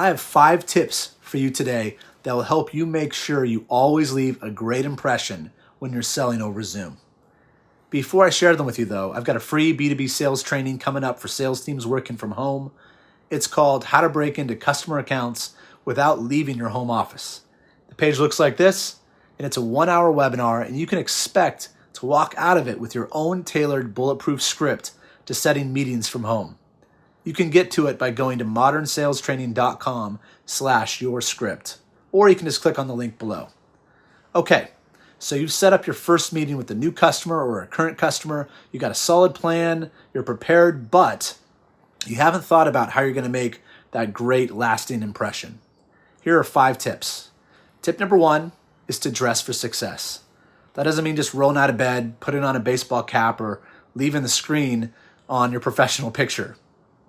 I have 5 tips for you today that will help you make sure you always leave a great impression when you're selling over Zoom. Before I share them with you though, I've got a free B2B sales training coming up for sales teams working from home. It's called How to Break into Customer Accounts Without Leaving Your Home Office. The page looks like this, and it's a 1-hour webinar, and you can expect to walk out of it with your own tailored bulletproof script to setting meetings from home. You can get to it by going to modernSalesTraining.com/yourscript, or you can just click on the link below. Okay, so you've set up your first meeting with a new customer or a current customer. You got a solid plan, you're prepared, but you haven't thought about how you're going to make that great lasting impression. Here are 5 tips. Tip number 1 is to dress for success. That doesn't mean just rolling out of bed, putting on a baseball cap, or leaving the screen on your professional picture.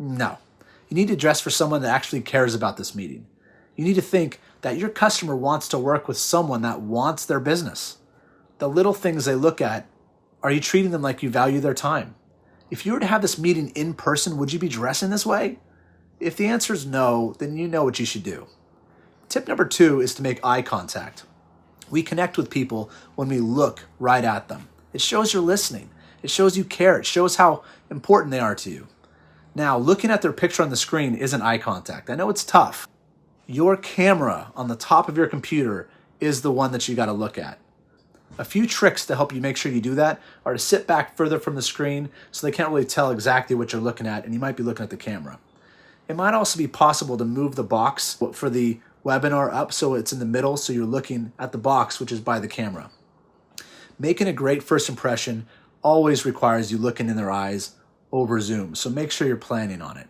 No. You need to dress for someone that actually cares about this meeting. You need to think that your customer wants to work with someone that wants their business. The little things they look at, are you treating them like you value their time? If you were to have this meeting in person, would you be dressing this way? If the answer is no, then you know what you should do. Tip number 2 is to make eye contact. We connect with people when we look right at them. It shows you're listening. It shows you care. It shows how important they are to you. Now, looking at their picture on the screen isn't eye contact. I know it's tough. Your camera on the top of your computer is the one that you got to look at. A few tricks to help you make sure you do that are to sit back further from the screen so they can't really tell exactly what you're looking at, and you might be looking at the camera. It might also be possible to move the box for the webinar up so it's in the middle, so you're looking at the box, which is by the camera. Making a great first impression always requires you looking in their eyes over Zoom, so make sure you're planning on it.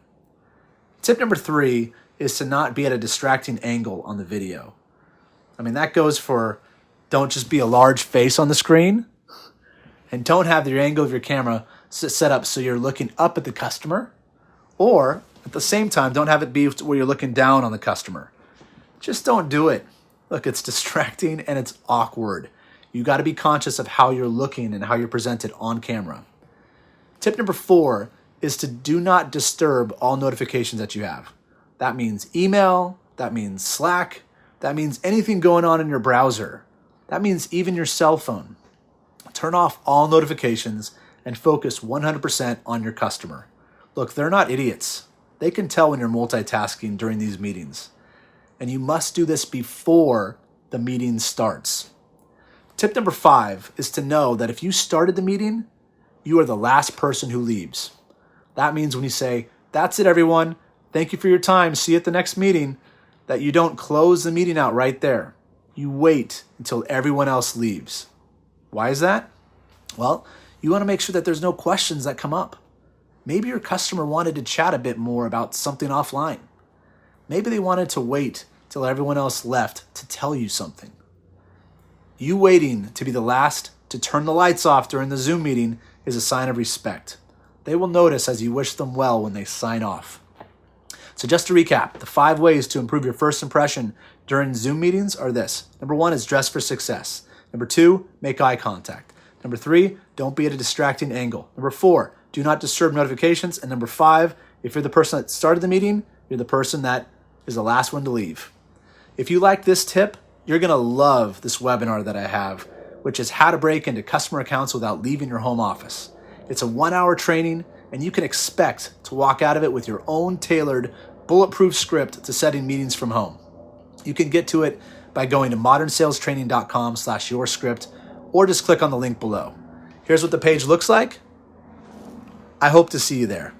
Tip number 3 is to not be at a distracting angle on the video. That goes for don't just be a large face on the screen, and don't have the angle of your camera set up so you're looking up at the customer, or at the same time, don't have it be where you're looking down on the customer. Just don't do it. Look, it's distracting and it's awkward. You got to be conscious of how you're looking and how you're presented on camera. Tip number 4 is to do not disturb all notifications that you have. That means email, that means Slack, that means anything going on in your browser. That means even your cell phone. Turn off all notifications and focus 100% on your customer. Look, they're not idiots. They can tell when you're multitasking during these meetings. And you must do this before the meeting starts. Tip number 5 is to know that if you started the meeting, you are the last person who leaves. That means when you say, "That's it, everyone. Thank you for your time. See you at the next meeting," that you don't close the meeting out right there. You wait until everyone else leaves. Why is that? Well, you want to make sure that there's no questions that come up. Maybe your customer wanted to chat a bit more about something offline. Maybe they wanted to wait till everyone else left to tell you something. You waiting to be the last to turn the lights off during the Zoom meeting is a sign of respect. They will notice as you wish them well when they sign off. So just to recap, the 5 ways to improve your first impression during Zoom meetings are this. Number 1 is dress for success. Number 2, make eye contact. Number 3, don't be at a distracting angle. Number 4, do not disturb notifications. And number 5, if you're the person that started the meeting, you're the person that is the last one to leave. If you like this tip, you're going to love this webinar that I have, which is how to break into customer accounts without leaving your home office. It's a 1-hour training, and you can expect to walk out of it with your own tailored bulletproof script to setting meetings from home. You can get to it by going to modernSalesTraining.com/yourscript, or just click on the link below. Here's what the page looks like. I hope to see you there.